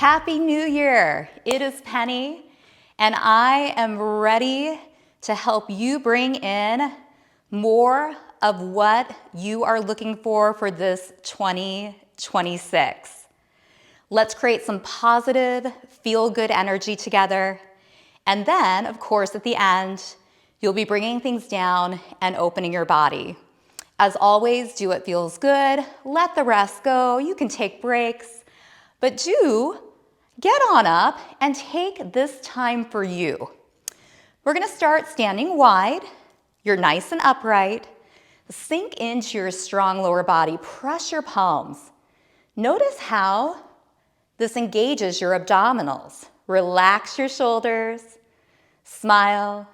Happy New Year! It is Penny, and I am ready to help you bring in more of what you are looking for this 2026. Let's create some positive, feel-good energy together. And then, of course, at the end, you'll be bringing things down and opening your body. As always, do what feels good, let the rest go, you can take breaks, but do get on up and take this time for you. We're gonna start standing wide, you're nice and upright, sink into your strong lower body, press your palms. Notice how this engages your abdominals. Relax your shoulders, smile,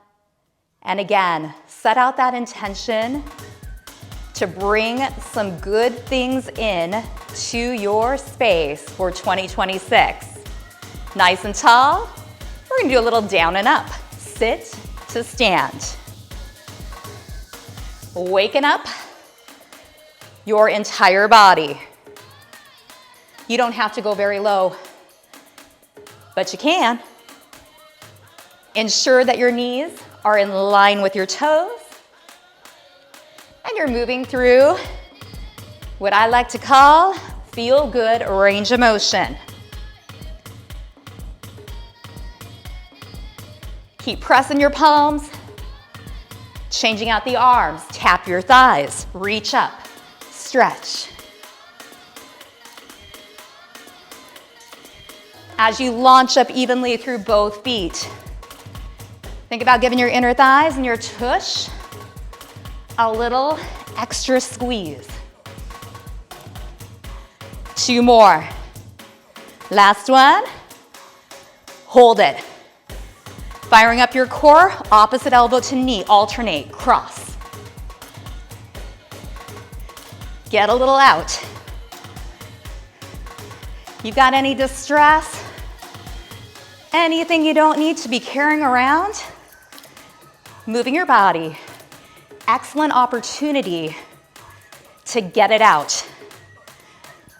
and again, set out that intention to bring some good things in to your space for 2026. Nice and tall, we're gonna do a little down and up. Sit to stand. Waking up your entire body. You don't have to go very low, but you can. Ensure that your knees are in line with your toes, and you're moving through what I like to call feel-good range of motion. Keep pressing your palms, changing out the arms, tap your thighs, reach up, stretch. As you launch up evenly through both feet, think about giving your inner thighs and your tush a little extra squeeze. 2 more. Last one. Hold it. Firing up your core, opposite elbow to knee, alternate, cross. Get a little out. You got any distress? Anything you don't need to be carrying around? Moving your body. Excellent opportunity to get it out.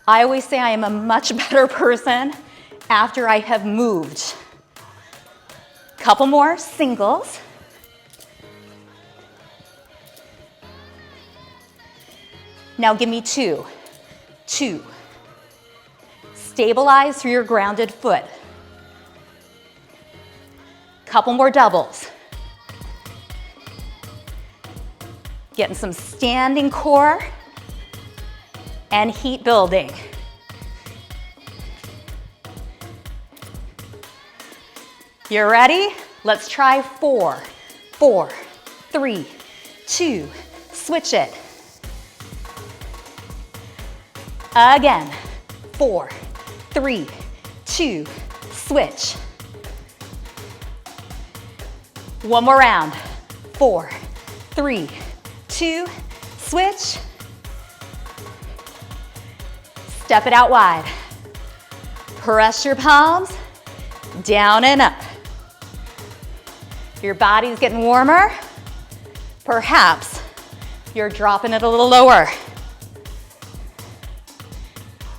I always say I am a much better person after I have moved. Couple more singles. Now give me 2. 2. Stabilize through your grounded foot. Couple more doubles. Getting some standing core and heat building. You ready? Let's try 4. 4, 3, 2, switch it. Again, 4, 3, 2, switch. One more round. 4, 3, 2, switch. Step it out wide. Press your palms down and up. Your body's getting warmer. Perhaps you're dropping it a little lower.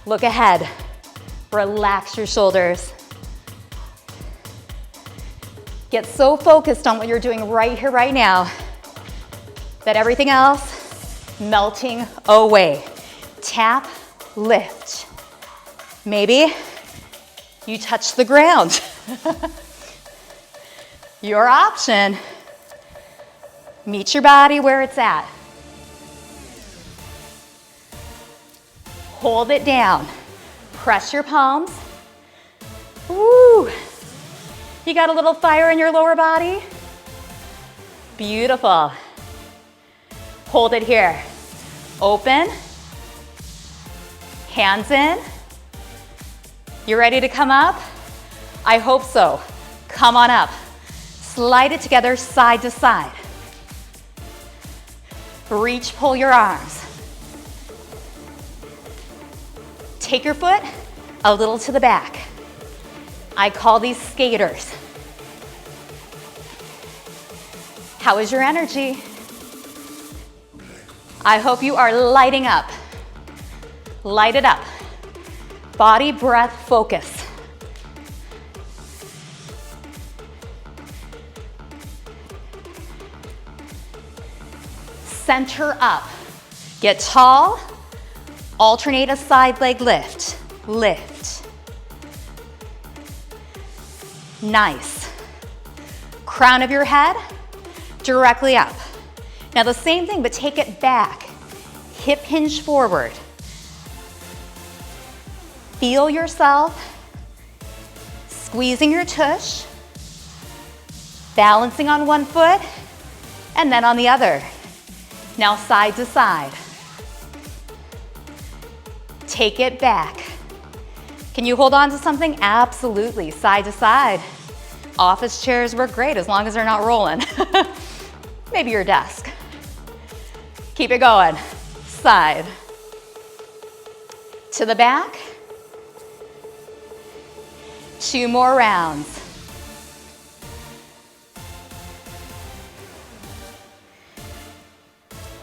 Look ahead. Relax your shoulders. Get so focused on what you're doing right here, right now, that everything else melting away. Tap, lift. Maybe you touch the ground. Your option. Meet your body where it's at. Hold it down. Press your palms. Woo! You got a little fire in your lower body? Beautiful. Hold it here. Open. Hands in. You ready to come up? I hope so. Come on up. Slide it together side to side. Reach, pull your arms. Take your foot a little to the back. I call these skaters. How is your energy? I hope you are lighting up. Light it up. Body, breath, focus. Center up. Get tall. Alternate a side leg lift. Lift. Nice. Crown of your head directly up. Now the same thing, but take it back. Hip hinge forward. Feel yourself squeezing your tush, balancing on one foot, and then on the other. Now side to side. Take it back. Can you hold on to something? Absolutely, side to side. Office chairs work great as long as they're not rolling. Maybe your desk. Keep it going. Side. To the back. 2 more rounds.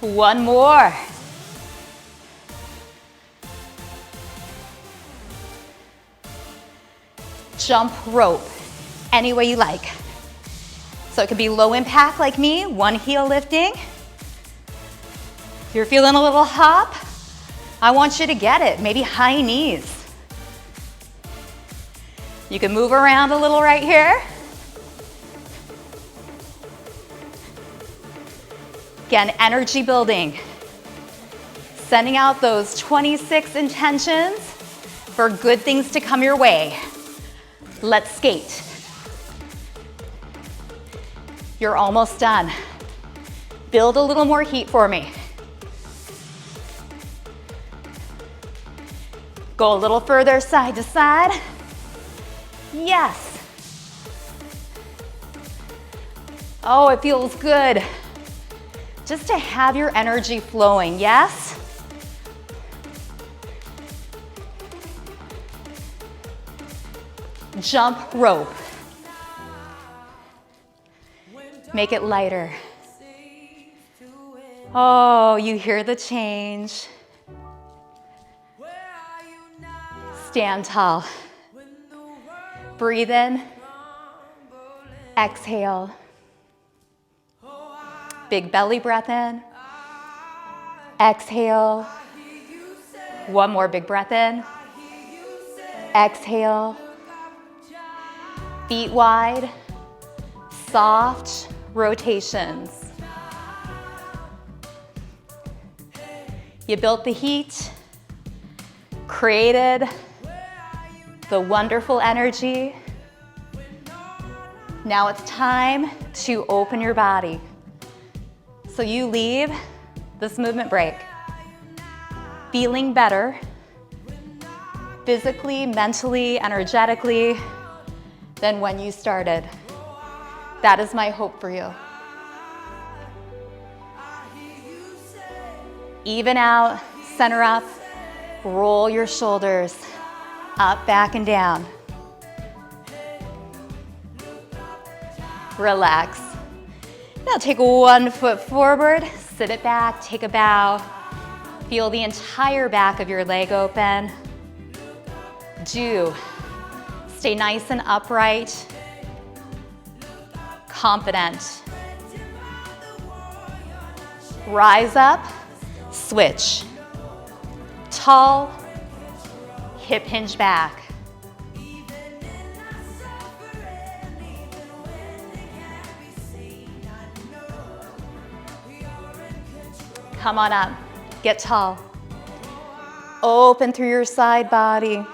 One more. Jump rope, any way you like. So it could be low impact like me, one heel lifting. If you're feeling a little hop, I want you to get it, maybe high knees. You can move around a little right here. Again, energy building. Sending out those 26 intentions for good things to come your way. Let's skate. You're almost done. Build a little more heat for me. Go a little further side to side. Yes. Oh, it feels good. Just to have your energy flowing, yes? Jump rope. Make it lighter. Oh, you hear the change. Stand tall. Breathe in. Exhale. Big belly breath in. Exhale. One more big breath in. Exhale. Feet wide. Soft rotations. You built the heat, created the wonderful energy. Now it's time to open your body. So you leave this movement break feeling better, physically, mentally, energetically, than when you started. That is my hope for you. Even out, center up, roll your shoulders up, back, and down. Relax. Now take one foot forward, sit it back, take a bow. Feel the entire back of your leg open. Stay nice and upright, confident. Rise up, switch. Tall, hip hinge back. Come on up, get tall. Open through your side body.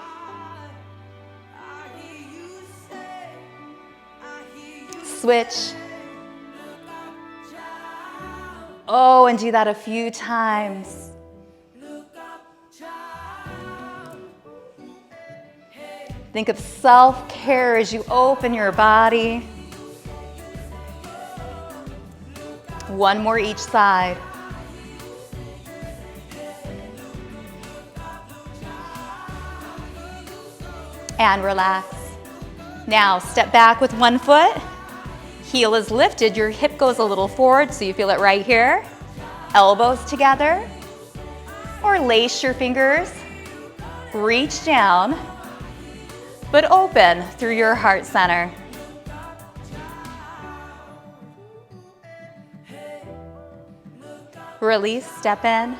Switch. Oh, and do that a few times. Think of self-care as you open your body. One more each side. And relax. Now step back with one foot. Heel is lifted, your hip goes a little forward so you feel it right here. Elbows together. Or lace your fingers. Reach down, but open through your heart center. Release, step in,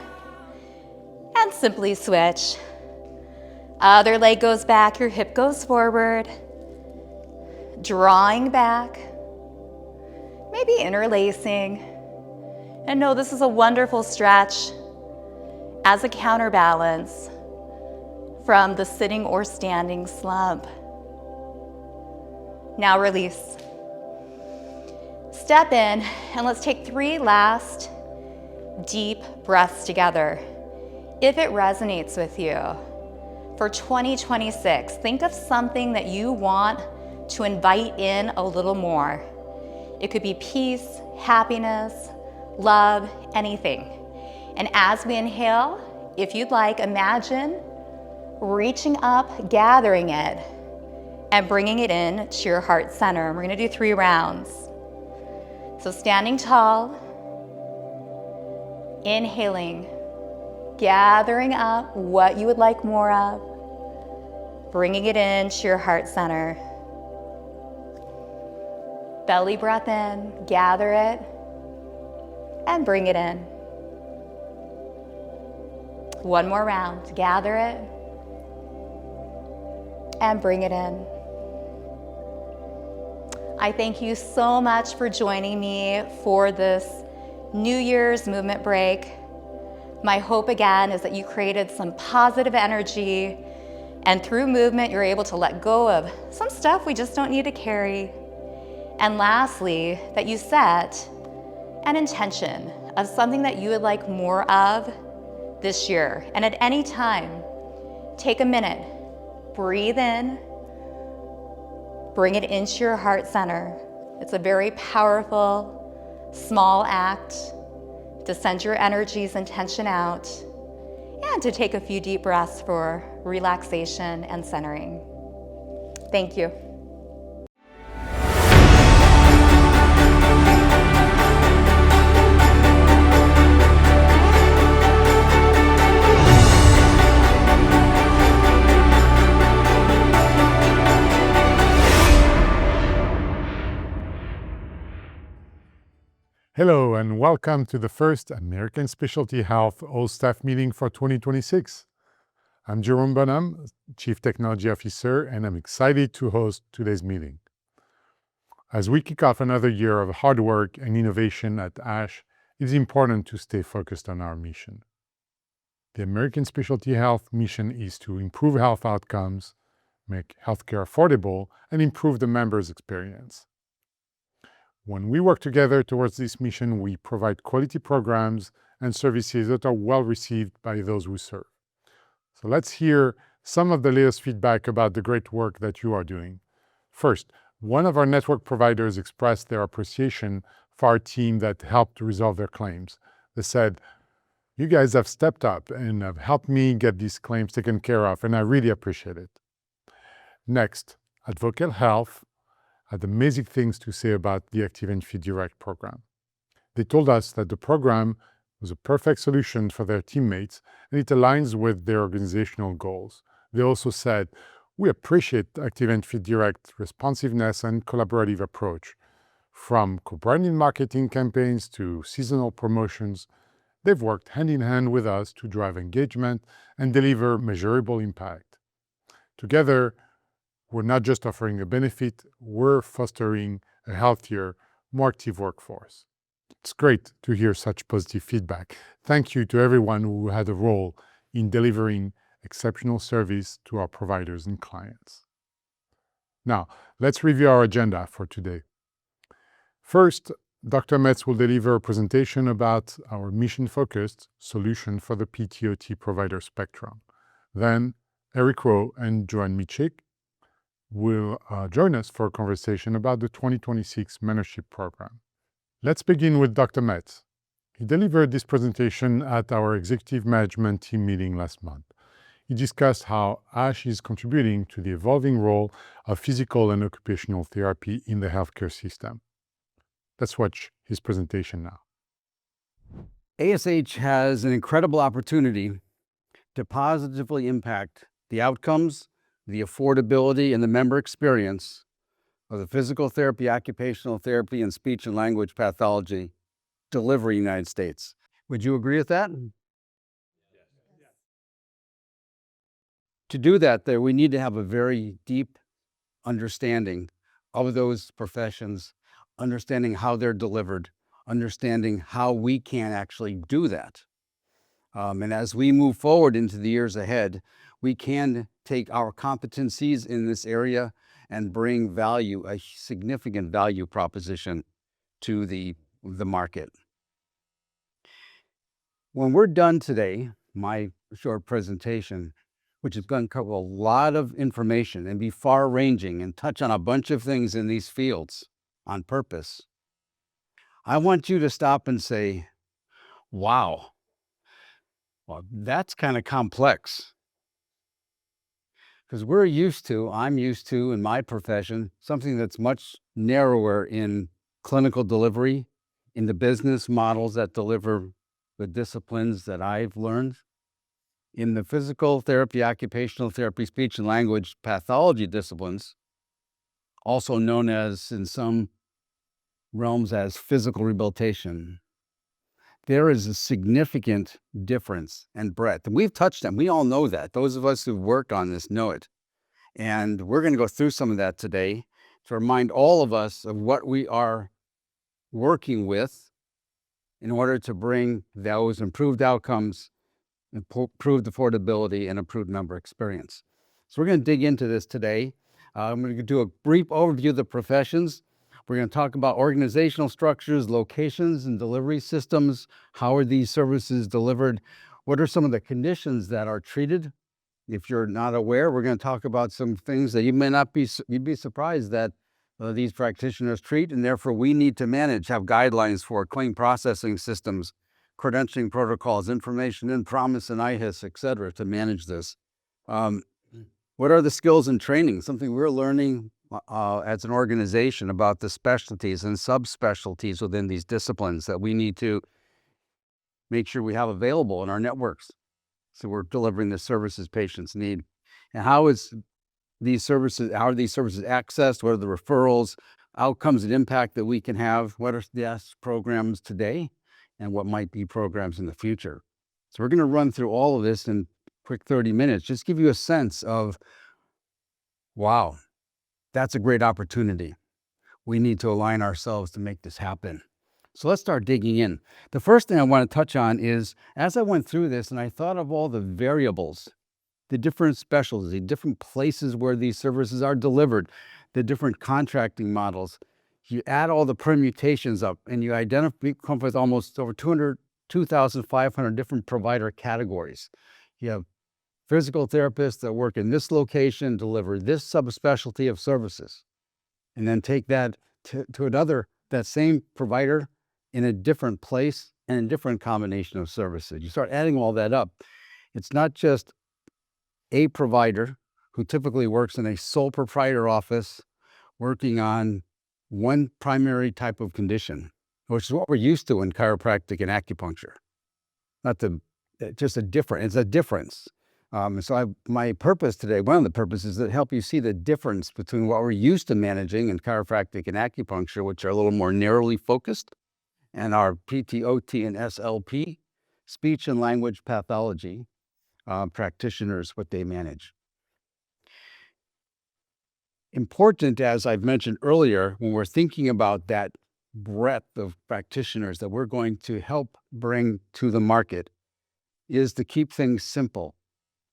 and simply switch. Other leg goes back, your hip goes forward, drawing back, maybe interlacing. And know this is a wonderful stretch as a counterbalance from the sitting or standing slump. Now release. Step in, and let's take 3 last deep breaths together. If it resonates with you, for 2026, think of something that you want to invite in a little more. It could be peace, happiness, love, anything. And as we inhale, if you'd like, imagine reaching up, gathering it, and bringing it in to your heart center. We're gonna do 3 rounds. So standing tall, inhaling, gathering up what you would like more of, bringing it into your heart center. Belly breath in, gather it, and bring it in. One more round, gather it, and bring it in. I thank you so much for joining me for this New Year's movement break. My hope again is that you created some positive energy, and through movement you're able to let go of some stuff we just don't need to carry. And lastly, that you set an intention of something that you would like more of this year. And at any time, take a minute, breathe in, bring it into your heart center. It's a very powerful, small act to send your energies and tension out, and to take a few deep breaths for relaxation and centering. Thank you. Hello and welcome to the first American Specialty Health All-Staff Meeting for 2026. I'm Jerome Bonham, Chief Technology Officer, and I'm excited to host today's meeting. As we kick off another year of hard work and innovation at ASH, it's important to stay focused on our mission. The American Specialty Health mission is to improve health outcomes, make healthcare affordable, and improve the member's experience. When we work together towards this mission, we provide quality programs and services that are well received by those we serve. So let's hear some of the latest feedback about the great work that you are doing. First, one of our network providers expressed their appreciation for our team that helped resolve their claims. They said, "You guys have stepped up and have helped me get these claims taken care of, and I really appreciate it." Next, Advocate Health had amazing things to say about the Active and Fit Direct program. They told us that the program was a perfect solution for their teammates and it aligns with their organizational goals. They also said, "We appreciate Active and Fit Direct responsiveness and collaborative approach. From co-branded marketing campaigns to seasonal promotions, they've worked hand in hand with us to drive engagement and deliver measurable impact. Together, we're not just offering a benefit, we're fostering a healthier, more active workforce." It's great to hear such positive feedback. Thank you to everyone who had a role in delivering exceptional service to our providers and clients. Now, let's review our agenda for today. First, Dr. Metz will deliver a presentation about our mission-focused solution for the PTOT provider spectrum. Then, Eric Rowe and Joanne Michik will join us for a conversation about the 2026 mentorship program. Let's begin with Dr. Metz. He delivered this presentation at our executive management team meeting last month. He discussed how ASH is contributing to the evolving role of physical and occupational therapy in the healthcare system. Let's watch his presentation now. ASH has an incredible opportunity to positively impact the outcomes, the affordability, and the member experience of the physical therapy, occupational therapy, and speech and language pathology delivery in the United States. Would you agree with that? To do that, we need to have a very deep understanding of those professions, understanding how they're delivered, understanding how we can actually do that. And as we move forward into the years ahead, we can take our competencies in this area and bring value, a significant value proposition to the market. When we're done today, my short presentation, which is going to cover a lot of information and be far-ranging and touch on a bunch of things in these fields on purpose, I want you to stop and say, wow, well, that's kind of complex. Because I'm used to in my profession, something that's much narrower in clinical delivery, in the business models that deliver the disciplines that I've learned. In the physical therapy, occupational therapy, speech and language pathology disciplines, also known as in some realms as physical rehabilitation, there is a significant difference and breadth. And we've touched on, we all know that. Those of us who've worked on this know it. And we're going to go through some of that today to remind all of us of what we are working with in order to bring those improved outcomes, improved affordability, and improved member experience. So we're going to dig into this today. I'm going to do a brief overview of the professions. We're going to talk about organizational structures, locations, and delivery systems. How are these services delivered? What are some of the conditions that are treated? If you're not aware, we're going to talk about some things that you'd be surprised that these practitioners treat, and therefore we need to have guidelines for claim processing systems, credentialing protocols, information in promise and IHIS, et cetera, to manage this. What are the skills and training? Something we're learning as an organization about the specialties and subspecialties within these disciplines that we need to make sure we have available in our networks. So we're delivering the services patients need. And how are these services accessed? What are the referrals, outcomes, and impact that we can have? What are the programs today? And what might be programs in the future? So we're going to run through all of this in quick 30 minutes. Just give you a sense of, wow, that's a great opportunity. We need to align ourselves to make this happen. So let's start digging in. The first thing I want to touch on is, as I went through this and I thought of all the variables, the different specialties, the different places where these services are delivered, the different contracting models, you add all the permutations up and you come with almost over 2,500 different provider categories. You have physical therapists that work in this location, deliver this subspecialty of services, and then take that to another, that same provider in a different place and a different combination of services. You start adding all that up. It's not just a provider who typically works in a sole proprietor office working on one primary type of condition, which is what we're used to in chiropractic and acupuncture. It's a difference. My purpose today, one of the purposes, is to help you see the difference between what we're used to managing in chiropractic and acupuncture, which are a little more narrowly focused, and our PT, OT, and SLP, speech and language pathology practitioners, what they manage. Important, as I've mentioned earlier, when we're thinking about that breadth of practitioners that we're going to help bring to the market, is to keep things simple.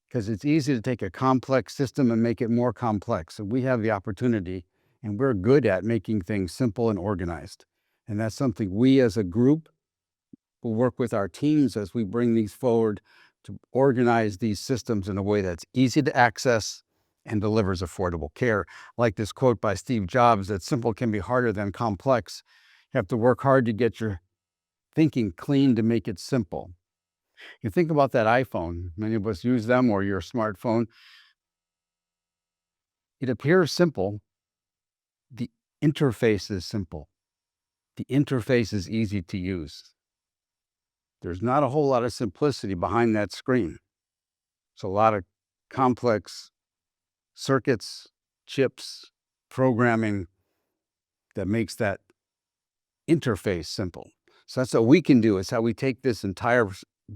Because it's easy to take a complex system and make it more complex. So we have the opportunity, and we're good at making things simple and organized. And that's something we as a group will work with our teams as we bring these forward to organize these systems in a way that's easy to access and delivers affordable care. Like this quote by Steve Jobs, that simple can be harder than complex. You have to work hard to get your thinking clean to make it simple. You think about that iPhone, many of us use them, or your smartphone. It appears simple. The interface is simple. The interface is easy to use. There's not a whole lot of simplicity behind that screen. It's a lot of complex circuits, chips, programming that makes that interface simple. So that's what we can do. It's how we take this entire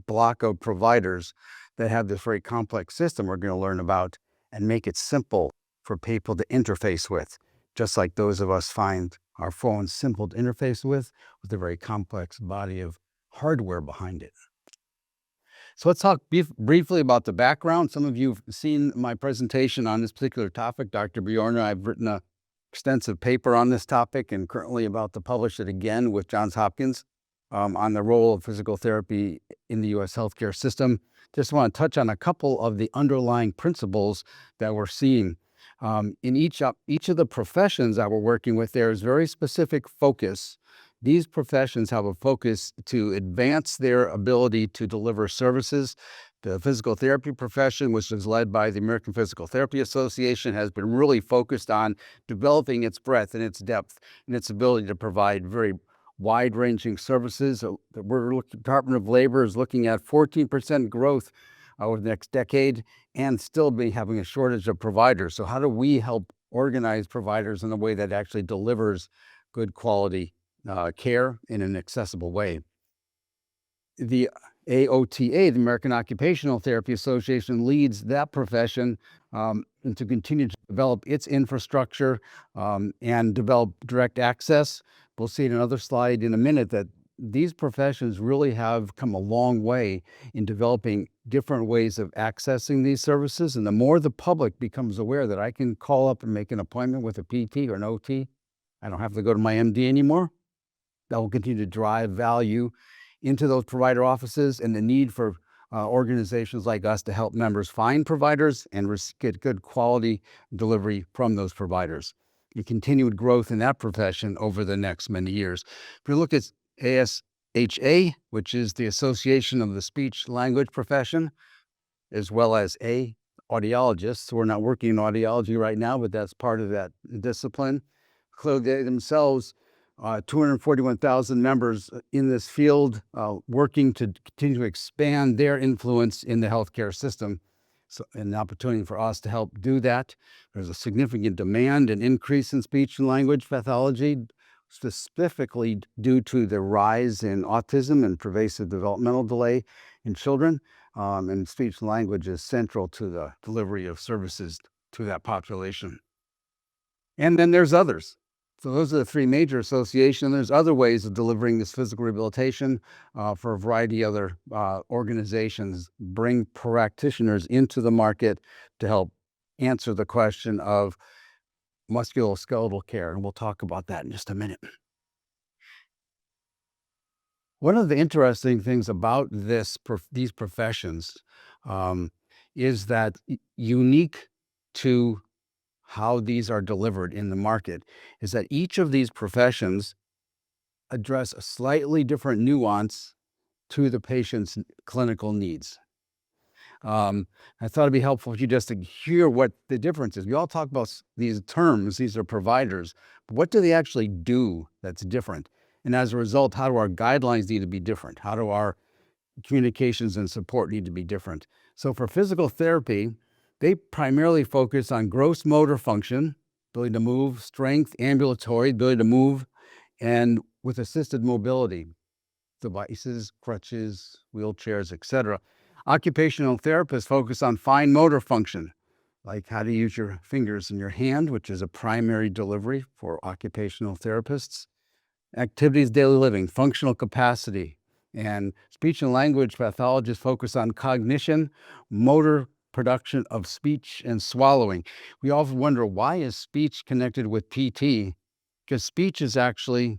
block of providers that have this very complex system we're going to learn about and make it simple for people to interface with, just like those of us find our phones simple to interface with a very complex body of hardware behind it. So let's talk briefly about the background. Some of you have seen my presentation on this particular topic. Dr. Bjorner, I've written an extensive paper on this topic and currently about to publish it again with Johns Hopkins on the role of physical therapy in the U.S. healthcare system. Just want to touch on a couple of the underlying principles that we're seeing. In each of the professions that we're working with, there is very specific focus. These professions have a focus to advance their ability to deliver services. The physical therapy profession, which is led by the American Physical Therapy Association, has been really focused on developing its breadth and its depth and its ability to provide very wide-ranging services. The Department of Labor is looking at 14% growth over the next decade and still be having a shortage of providers. So how do we help organize providers in a way that actually delivers good quality care in an accessible way? The AOTA, the American Occupational Therapy Association, leads that profession and to continue to develop its infrastructure and develop direct access. We'll see in another slide in a minute that these professions really have come a long way in developing different ways of accessing these services. And the more the public becomes aware that I can call up and make an appointment with a PT or an OT, I don't have to go to my MD anymore, that will continue to drive value into those provider offices and the need for organizations like us to help members find providers and get good quality delivery from those providers. The continued growth in that profession over the next many years. If you look at ASHA, which is the Association of the Speech Language Profession, as well as audiologists. So we're not working in audiology right now, but that's part of that discipline. Clearly, they themselves, 241,000 members in this field, working to continue to expand their influence in the healthcare system. So an opportunity for us to help do that. There's a significant demand and increase in speech and language pathology, specifically due to the rise in autism and pervasive developmental delay in children. And speech and language is central to the delivery of services to that population. And then there's others. So those are the three major associations. There's other ways of delivering this physical rehabilitation for a variety of other organizations, bring practitioners into the market to help answer the question of musculoskeletal care. And we'll talk about that in just a minute. One of the interesting things about these professions is that unique to how these are delivered in the market is that each of these professions address a slightly different nuance to the patient's clinical needs. I thought it'd be helpful for you just to hear what the difference is. We all talk about these terms, these are providers, but what do they actually do that's different? And as a result, how do our guidelines need to be different? How do our communications and support need to be different? So for physical therapy, they primarily focus on gross motor function, ability to move, strength, ambulatory, ability to move, and with assisted mobility, devices, crutches, wheelchairs, etc. Occupational therapists focus on fine motor function, like how to use your fingers and your hand, which is a primary delivery for occupational therapists. Activities, daily living, functional capacity, and speech and language pathologists focus on cognition, motor production of speech, and swallowing. We often wonder, why is speech connected with PT? Because speech is actually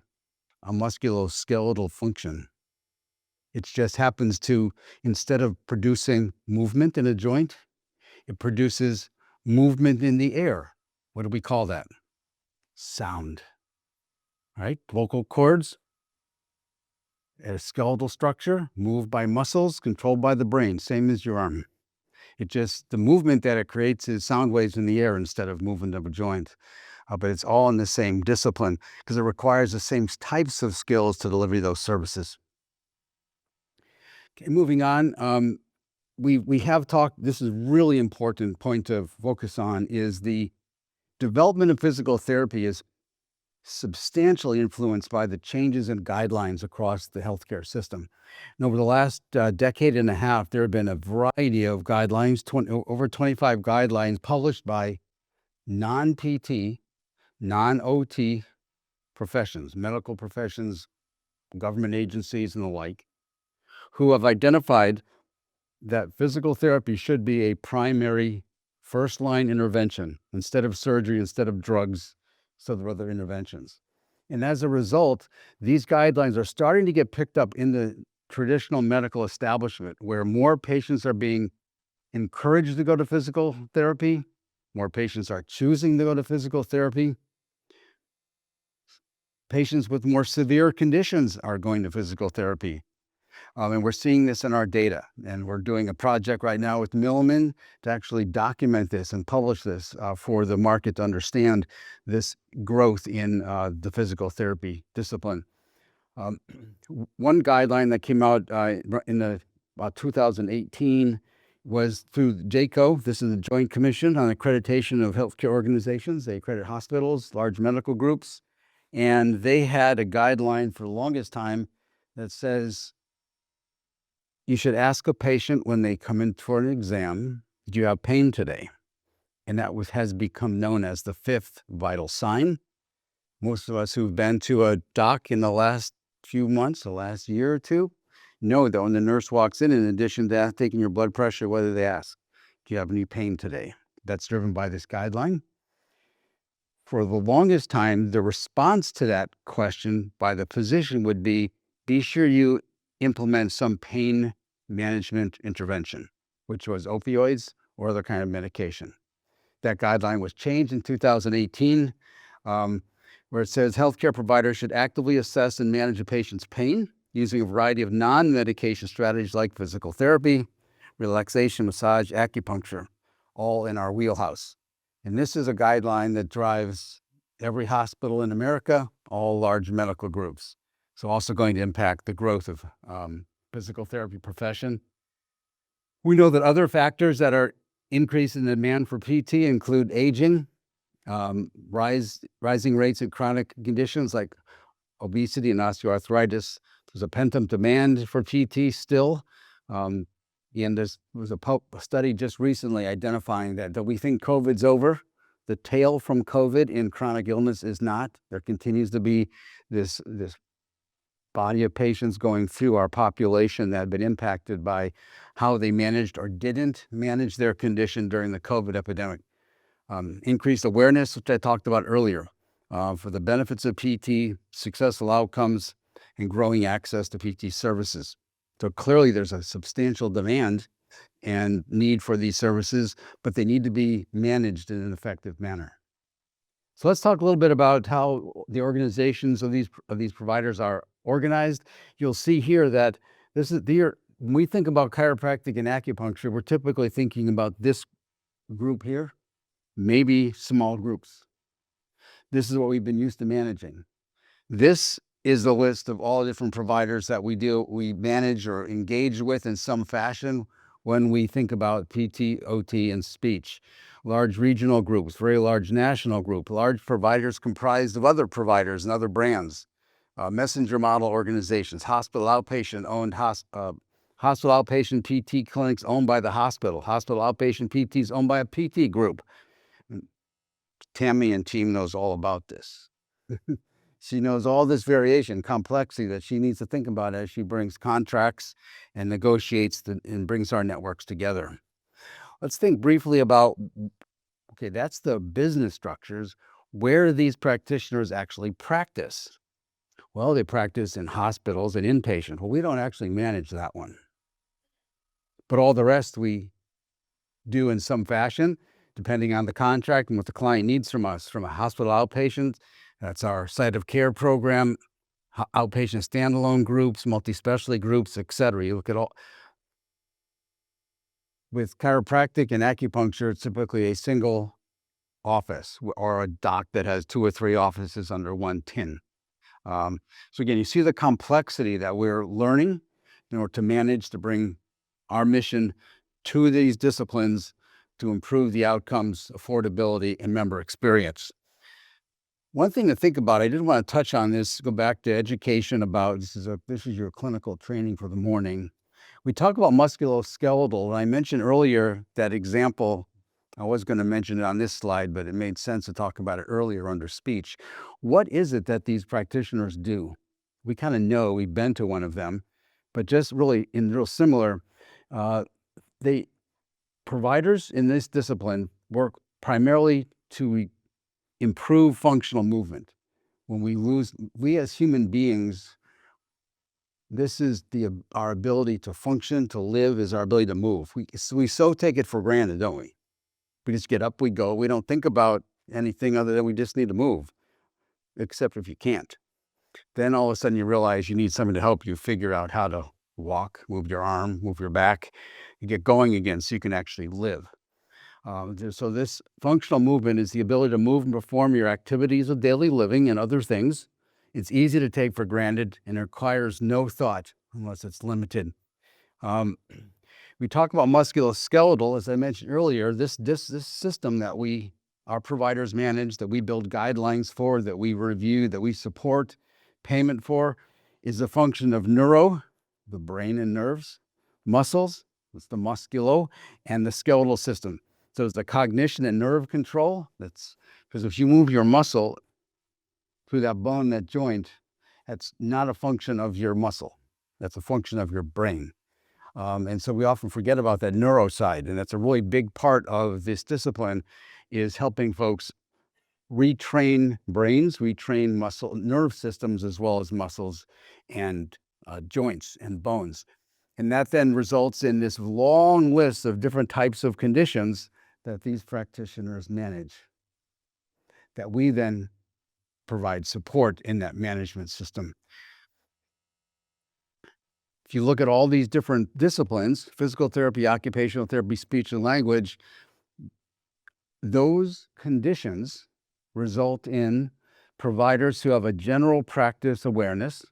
a musculoskeletal function. It just happens to, instead of producing movement in a joint, it produces movement in the air. What do we call that? Sound. Right? Vocal cords, a skeletal structure, moved by muscles, controlled by the brain, same as your arm. It just, the movement that it creates is sound waves in the air instead of movement of a joint. But it's all in the same discipline because it requires the same types of skills to deliver those services. Okay, moving on, we have talked, this is a really important point to focus on, is the development of physical therapy is substantially influenced by the changes in guidelines across the healthcare system. And over the last decade and a half, there have been a variety of guidelines, over 25 guidelines published by non-PT, non-OT professions, medical professions, government agencies, and the like, who have identified that physical therapy should be a primary first-line intervention instead of surgery, instead of drugs, instead of other interventions. And as a result, these guidelines are starting to get picked up in the traditional medical establishment, where more patients are being encouraged to go to physical therapy, more patients are choosing to go to physical therapy. Patients with more severe conditions are going to physical therapy. And we're seeing this in our data. And we're doing a project right now with Milliman to actually document this and publish this for the market to understand this growth in the physical therapy discipline. One guideline that came out in about 2018 was through JCAHO. This is the Joint Commission on Accreditation of Healthcare Organizations. They accredit hospitals, large medical groups, and they had a guideline for the longest time that says you should ask a patient when they come in for an exam, do you have pain today? And that has become known as the fifth vital sign. Most of us who've been to a doc in the last few months, the last year or two, know that when the nurse walks in addition to taking your blood pressure, whether they ask, do you have any pain today? That's driven by this guideline. For the longest time, the response to that question by the physician would be sure you implement some pain management intervention, which was opioids or other kind of medication. That guideline was changed in 2018, where it says healthcare providers should actively assess and manage a patient's pain using a variety of non-medication strategies like physical therapy, relaxation, massage, acupuncture, all in our wheelhouse. And this is a guideline that drives every hospital in America, all large medical groups. So also going to impact the growth of physical therapy profession. We know that other factors that are increasing the demand for PT include aging, rising rates of chronic conditions like obesity and osteoarthritis. There's a pent-up demand for PT still. And there was a study just recently identifying that we think COVID's over. The tail from COVID in chronic illness is not. There continues to be this body of patients going through our population that have been impacted by how they managed or didn't manage their condition during the COVID epidemic. Increased awareness, which I talked about earlier, for the benefits of PT, successful outcomes, and growing access to PT services. So clearly there's a substantial demand and need for these services, but they need to be managed in an effective manner. So let's talk a little bit about how the organizations of these providers are organized. You'll see here that when we think about chiropractic and acupuncture, we're typically thinking about this group here, maybe small groups. This is what we've been used to managing. This is the list of all the different providers that we manage or engage with in some fashion when we think about PT, OT, and speech. Large regional groups, very large national group, large providers comprised of other providers and other brands, messenger model organizations, hospital outpatient PT clinics owned by the hospital outpatient PTs owned by a PT group. Tammy and team knows all about this. She knows all this variation, complexity that she needs to think about as she brings contracts and negotiates and brings our networks together. Let's think briefly about, okay, that's the business structures. Where do these practitioners actually practice? Well, they practice in hospitals and inpatient. Well, we don't actually manage that one. But all the rest we do in some fashion, depending on the contract and what the client needs from us. From a hospital outpatient, that's our site of care program, outpatient standalone groups, multi-specialty groups, et cetera. You look at all. With chiropractic and acupuncture, it's typically a single office or a doc that has 2 or 3 offices under one tin. So again, you see the complexity that we're learning in order to manage, to bring our mission to these disciplines to improve the outcomes, affordability, and member experience. One thing to think about, I did want to touch on this, go back to education about, this is your clinical training for the morning. We talk about musculoskeletal, and I mentioned earlier that example. I was going to mention it on this slide, but it made sense to talk about it earlier under speech. What is it that these practitioners do? We kind of know, we've been to one of them, but just really in real similar, they providers in this discipline work primarily to improve functional movement. When we as human beings, this is our ability to function, to live, is our ability to move. We so take it for granted, don't we? We just get up, we go. We don't think about anything other than we just need to move, except if you can't. Then all of a sudden you realize you need someone to help you figure out how to walk, move your arm, move your back, and get going again so you can actually live. So this functional movement is the ability to move and perform your activities of daily living and other things. It's easy to take for granted and requires no thought unless it's limited. We talk about musculoskeletal, as I mentioned earlier, this system that our providers manage, that we build guidelines for, that we review, that we support payment for, is a function of neuro, the brain and nerves, muscles, it's the musculo, and the skeletal system. So it's the cognition and nerve control. That's because if you move your muscle through that bone, that joint, that's not a function of your muscle. That's a function of your brain. And so we often forget about that neuro side, and that's a really big part of this discipline, is helping folks retrain brains, retrain nerve systems, as well as muscles and joints and bones. And that then results in this long list of different types of conditions that these practitioners manage, that we then provide support in that management system. If you look at all these different disciplines, physical therapy, occupational therapy, speech and language, those conditions result in providers who have a general practice awareness,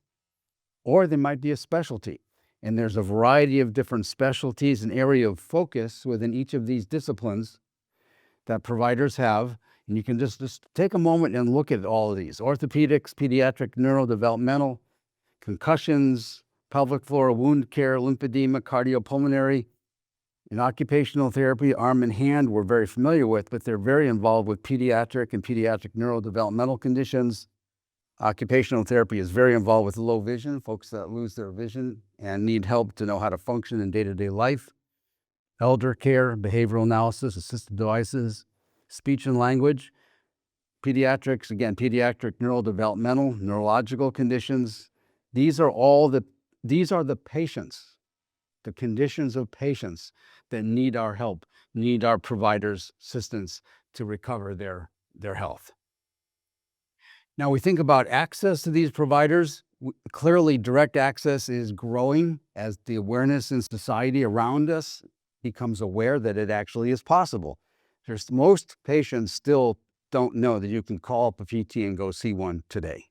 or they might be a specialty. And there's a variety of different specialties and area of focus within each of these disciplines that providers have. And you can just take a moment and look at all of these: orthopedics, pediatric, neurodevelopmental, concussions, pelvic floor wound care, lymphedema, cardiopulmonary. In occupational therapy, arm and hand, we're very familiar with, but they're very involved with pediatric and pediatric neurodevelopmental conditions. Occupational therapy is very involved with low vision, folks that lose their vision and need help to know how to function in day-to-day life. Elder care, behavioral analysis, assistive devices, speech and language. Pediatrics, again, pediatric neurodevelopmental, neurological conditions. These are the patients, the conditions of patients that need our help, need our providers' assistance to recover their health. Now we think about access to these providers. Clearly, direct access is growing as the awareness in society around us becomes aware that it actually is possible. Most patients still don't know that you can call up a PT and go see one today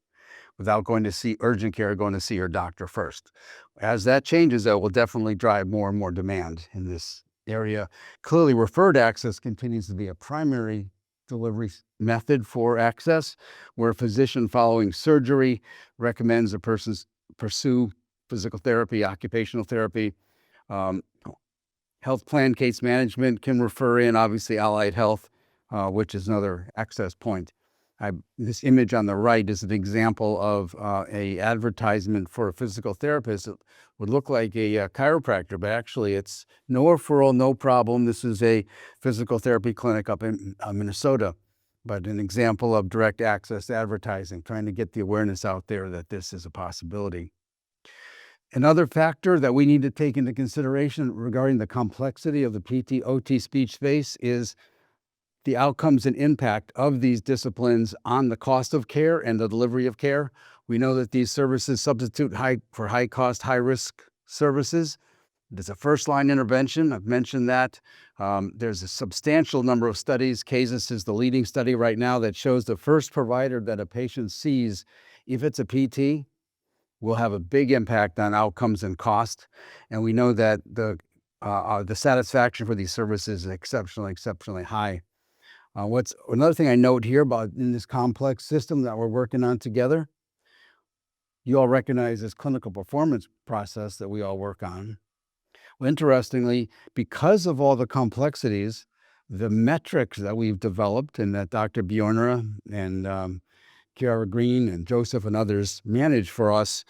without going to see urgent care, going to see your doctor first. As that changes, that will definitely drive more and more demand in this area. Clearly, referred access continues to be a primary delivery method for access, where a physician following surgery recommends a person pursue physical therapy, occupational therapy. Health plan case management can refer in, obviously, allied health, which is another access point. This image on the right is an example of a advertisement for a physical therapist. It would look like a chiropractor, but actually it's no referral, no problem. This is a physical therapy clinic up in Minnesota, but an example of direct access advertising, trying to get the awareness out there that this is a possibility. Another factor that we need to take into consideration regarding the complexity of the PT-OT speech space is the outcomes and impact of these disciplines on the cost of care and the delivery of care. We know that these services substitute for high-cost, high-risk services. There's a first-line intervention. I've mentioned that. There's a substantial number of studies. CASUS is the leading study right now that shows the first provider that a patient sees, if it's a PT, will have a big impact on outcomes and cost. And we know that the satisfaction for these services is exceptionally high. What's another thing I note here about in this complex system that we're working on together, you all recognize this clinical performance process that we all work on. Well, interestingly, because of all the complexities, the metrics that we've developed and that Dr. Bjornera and Kiara Green and Joseph and others manage for us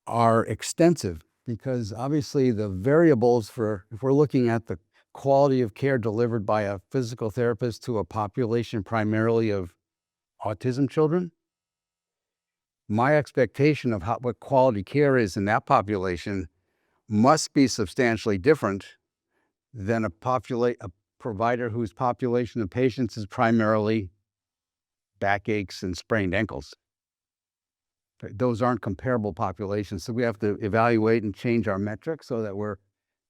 are extensive, because obviously the variables for, if we're looking at the quality of care delivered by a physical therapist to a population primarily of autism children, my expectation of what quality care is in that population must be substantially different than a provider whose population of patients is primarily backaches and sprained ankles. Those aren't comparable populations, so we have to evaluate and change our metrics so that we're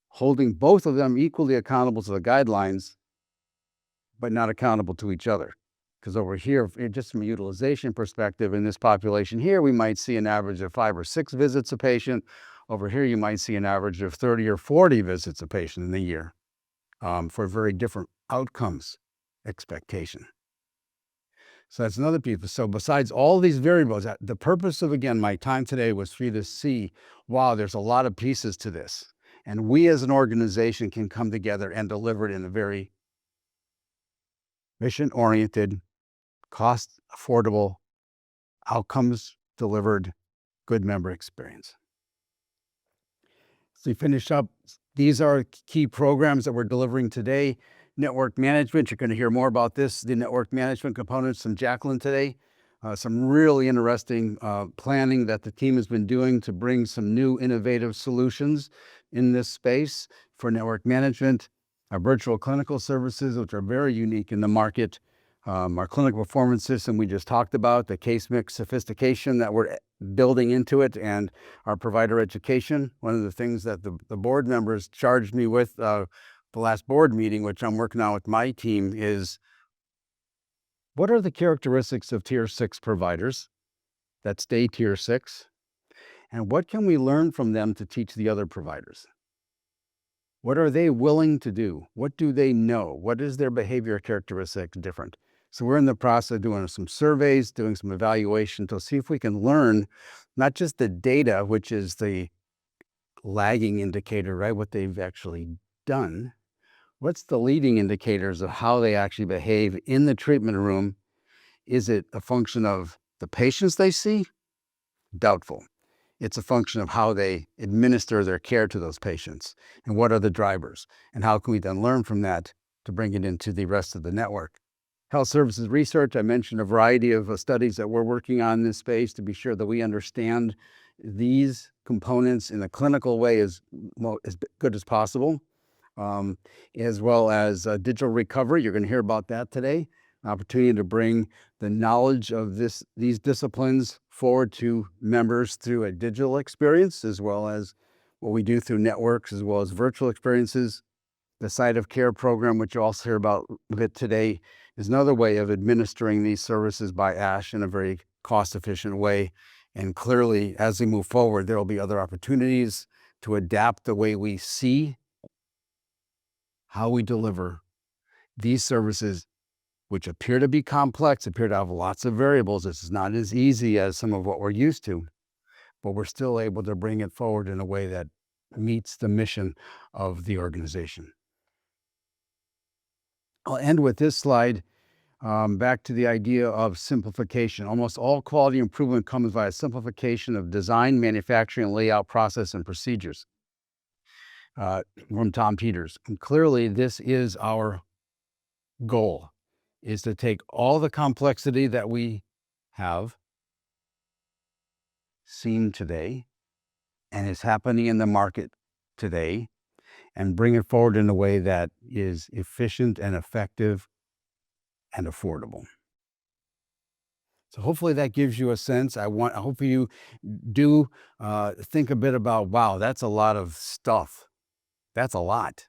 holding both of them equally accountable to the guidelines, but not accountable to each other. Because over here, just from a utilization perspective, in this population here, we might see an average of 5 or 6 visits a patient. Over here, you might see an average of 30 or 40 visits a patient in a year for very different outcomes expectation. So that's another piece. So besides all these variables, the purpose of, again, my time today was for you to see, wow, there's a lot of pieces to this. And we as an organization can come together and deliver it in a very mission-oriented, cost-affordable, outcomes-delivered, good member experience. So we finish up. These are key programs that we're delivering today. Network management, you're going to hear more about this, the network management components from Jacqueline today. Some really interesting planning that the team has been doing to bring some new innovative solutions in this space for network management. Our virtual clinical services, which are very unique in the market. Our clinical performance system we just talked about, the case mix sophistication that we're building into it, and our provider education. One of the things that the board members charged me with the last board meeting, which I'm working on with my team, is what are the characteristics of Tier 6 providers that stay Tier 6? And what can we learn from them to teach the other providers? What are they willing to do? What do they know? What is their behavior characteristics different? So we're in the process of doing some surveys, doing some evaluation to see if we can learn not just the data, which is the lagging indicator, right? What they've actually done. What's the leading indicators of how they actually behave in the treatment room? Is it a function of the patients they see? Doubtful. It's a function of how they administer their care to those patients and what are the drivers, and how can we then learn from that to bring it into the rest of the network. Health services research, I mentioned a variety of studies that we're working on in this space to be sure that we understand these components in a clinical way as good as possible. As well as digital recovery. You're going to hear about that today. An opportunity to bring the knowledge of these disciplines forward to members through a digital experience, as well as what we do through networks, as well as virtual experiences. The site of care program, which you'll also hear about a bit today, is another way of administering these services by ASH in a very cost-efficient way. And clearly, as we move forward, there will be other opportunities to adapt the way we see how we deliver these services, which appear to be complex, appear to have lots of variables. This is not as easy as some of what we're used to, but we're still able to bring it forward in a way that meets the mission of the organization. I'll end with this slide, back to the idea of simplification. Almost all quality improvement comes via simplification of design, manufacturing, layout, process, and procedures. From Tom Peters. And clearly this is our goal, is to take all the complexity that we have seen today and is happening in the market today and bring it forward in a way that is efficient and effective and affordable. So hopefully that gives you a sense. I hope you do think a bit about, wow, that's a lot of stuff. That's a lot.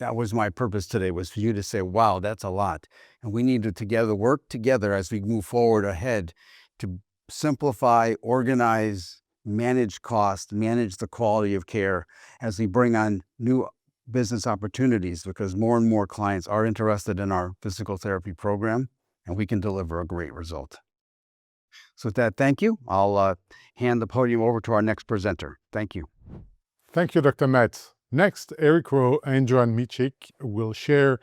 That was my purpose today, was for you to say, wow, that's a lot. And we need to work together as we move forward ahead to simplify, organize, manage cost, manage the quality of care as we bring on new business opportunities because more and more clients are interested in our physical therapy program, and we can deliver a great result. So with that, thank you. I'll hand the podium over to our next presenter. Thank you. Thank you, Dr. Metz. Next, Eric Rowe and Joanne Michik will share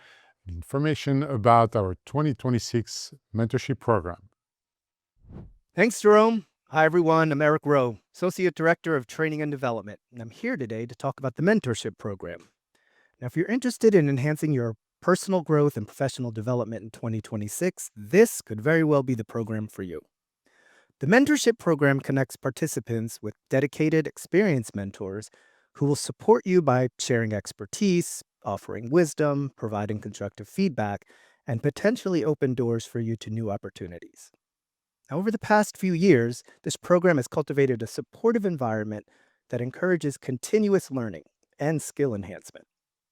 information about our 2026 mentorship program. Thanks, Jerome. Hi, everyone. I'm Eric Rowe, Associate Director of Training and Development, and I'm here today to talk about the mentorship program. Now, if you're interested in enhancing your personal growth and professional development in 2026, this could very well be the program for you. The mentorship program connects participants with dedicated, experienced mentors who will support you by sharing expertise, offering wisdom, providing constructive feedback, and potentially open doors for you to new opportunities. Now, over the past few years, this program has cultivated a supportive environment that encourages continuous learning and skill enhancement.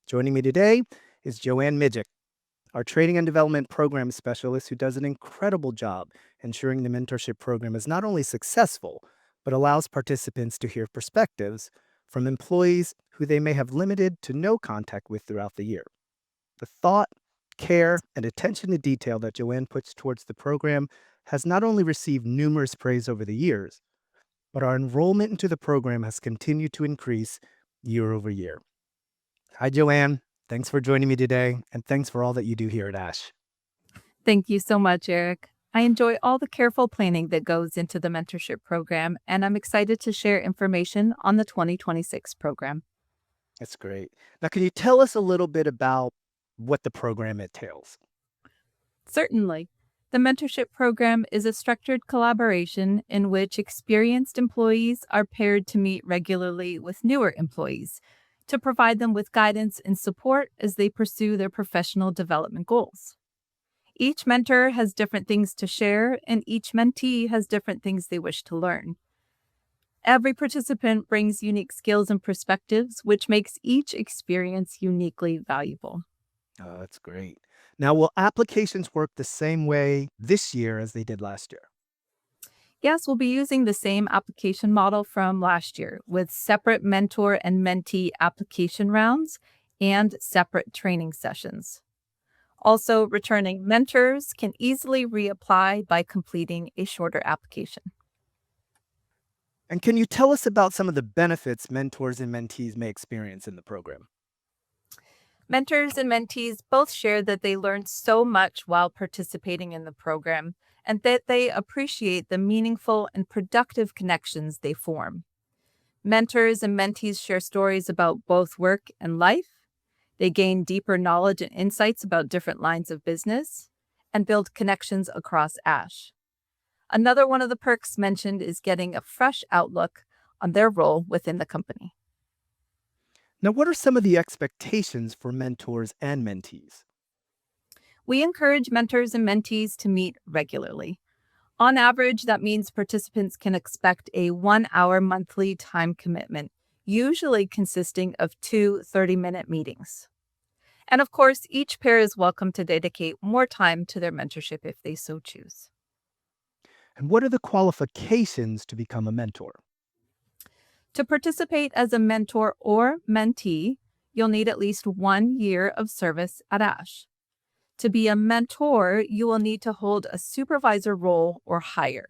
Joining me today is Joanne Michik, our Training and Development Program Specialist, who does an incredible job ensuring the mentorship program is not only successful, but allows participants to hear perspectives from employees who they may have limited to no contact with throughout the year. The thought, care, and attention to detail that Joanne puts towards the program has not only received numerous praise over the years, but our enrollment into the program has continued to increase year over year. Hi, Joanne. Thanks for joining me today, and thanks for all that you do here at ASH. Thank you so much, Eric. I enjoy all the careful planning that goes into the mentorship program, and I'm excited to share information on the 2026 program. That's great. Now, can you tell us a little bit about what the program entails? Certainly. The mentorship program is a structured collaboration in which experienced employees are paired to meet regularly with newer employees to provide them with guidance and support as they pursue their professional development goals. Each mentor has different things to share, and each mentee has different things they wish to learn. Every participant brings unique skills and perspectives, which makes each experience uniquely valuable. Oh, that's great. Now, will applications work the same way this year as they did last year? Yes, we'll be using the same application model from last year with separate mentor and mentee application rounds and separate training sessions. Also, returning mentors can easily reapply by completing a shorter application. And can you tell us about some of the benefits mentors and mentees may experience in the program? Mentors and mentees both share that they learned so much while participating in the program and that they appreciate the meaningful and productive connections they form. Mentors and mentees share stories about both work and life. They gain deeper knowledge and insights about different lines of business and build connections across ASH. Another one of the perks mentioned is getting a fresh outlook on their role within the company. Now, what are some of the expectations for mentors and mentees? We encourage mentors and mentees to meet regularly. On average, that means participants can expect a 1-hour monthly time commitment, usually consisting of 2 30-minute meetings. And of course, each pair is welcome to dedicate more time to their mentorship if they so choose. And what are the qualifications to become a mentor? To participate as a mentor or mentee, you'll need at least 1 year of service at ASH. To be a mentor, you will need to hold a supervisor role or higher.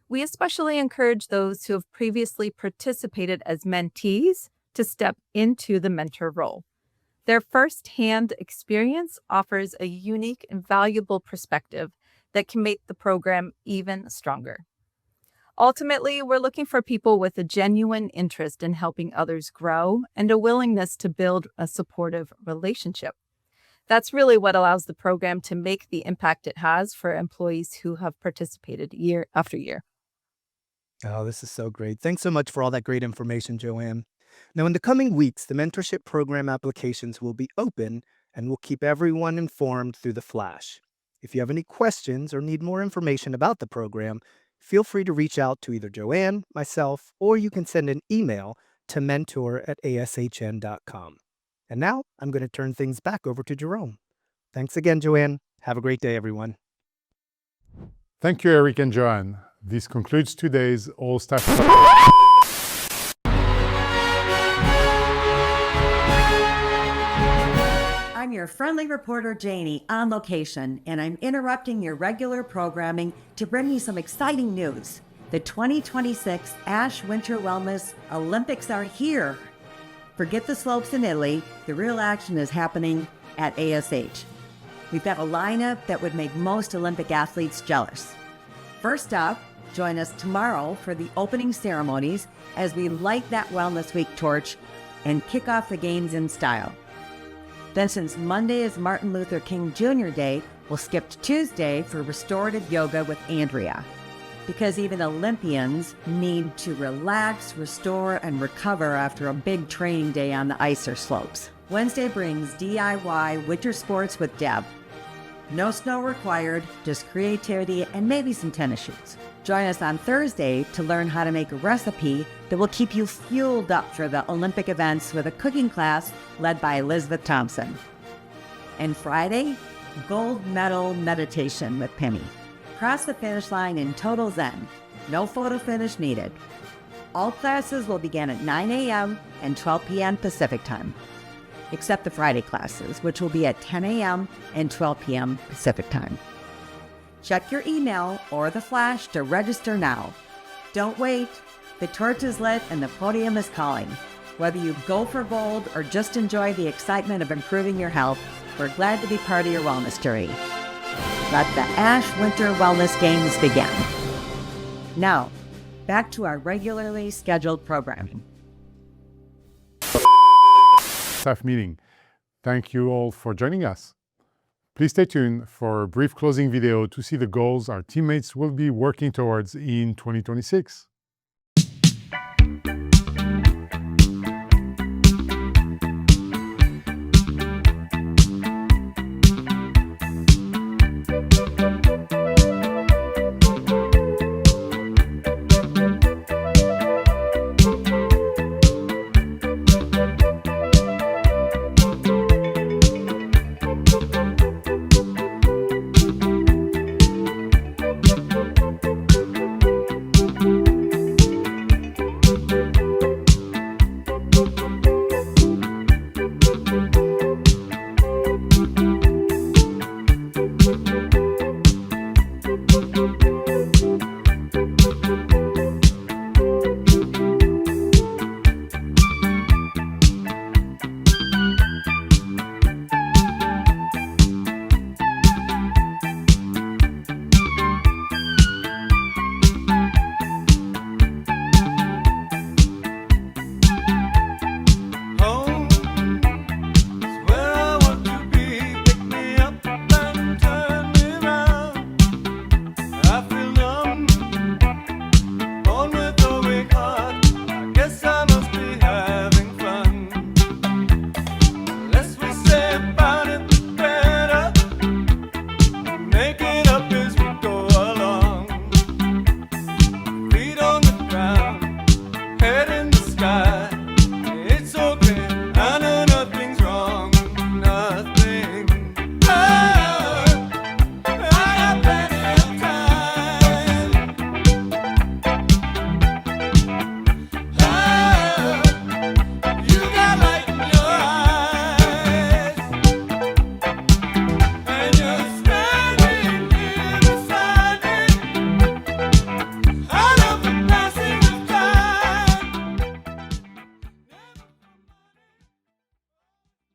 We especially encourage those who have previously participated as mentees to step into the mentor role. Their first-hand experience offers a unique and valuable perspective that can make the program even stronger. Ultimately, we're looking for people with a genuine interest in helping others grow and a willingness to build a supportive relationship. That's really what allows the program to make the impact it has for employees who have participated year after year. Oh, this is so great. Thanks so much for all that great information, Joanne. Now, in the coming weeks, the mentorship program applications will be open and we'll keep everyone informed through the Flash. If you have any questions or need more information about the program, feel free to reach out to either Joanne, myself, or you can send an email to mentor@ashn.com. And now I'm going to turn things back over to Jerome. Thanks again, Joanne. Have a great day, everyone. Thank you, Eric and Joanne. This concludes today's All Staff. I'm your friendly reporter, Janie, on location, and I'm interrupting your regular programming to bring you some exciting news. The 2026 Ash Winter Wellness Olympics are here. Forget the slopes in Italy. The real action is happening at ASH. We've got a lineup that would make most Olympic athletes jealous. First up, join us tomorrow for the opening ceremonies as we light that Wellness Week torch and kick off the games in style. Then, since Monday is Martin Luther King Jr. Day, we'll skip to Tuesday for restorative yoga with Andrea. Because even Olympians need to relax, restore, and recover after a big training day on the ice or slopes. Wednesday brings DIY winter sports with Deb. No snow required, just creativity and maybe some tennis shoes. Join us on Thursday to learn how to make a recipe that will keep you fueled up for the Olympic events with a cooking class led by Elizabeth Thompson. And Friday, gold medal meditation with Penny. Cross the finish line in total zen. No photo finish needed. All classes will begin at 9 a.m. and 12 p.m. Pacific time, except the Friday classes, which will be at 10 a.m. and 12 p.m. Pacific time. Check your email or the flash to register now. Don't wait. The torch is lit and the podium is calling. Whether you go for gold or just enjoy the excitement of improving your health, we're glad to be part of your wellness journey. Let the Ash Winter Wellness Games begin. Now, back to our regularly scheduled programming. Staff meeting. Thank you all for joining us. Please stay tuned for a brief closing video to see the goals our teammates will be working towards in 2026.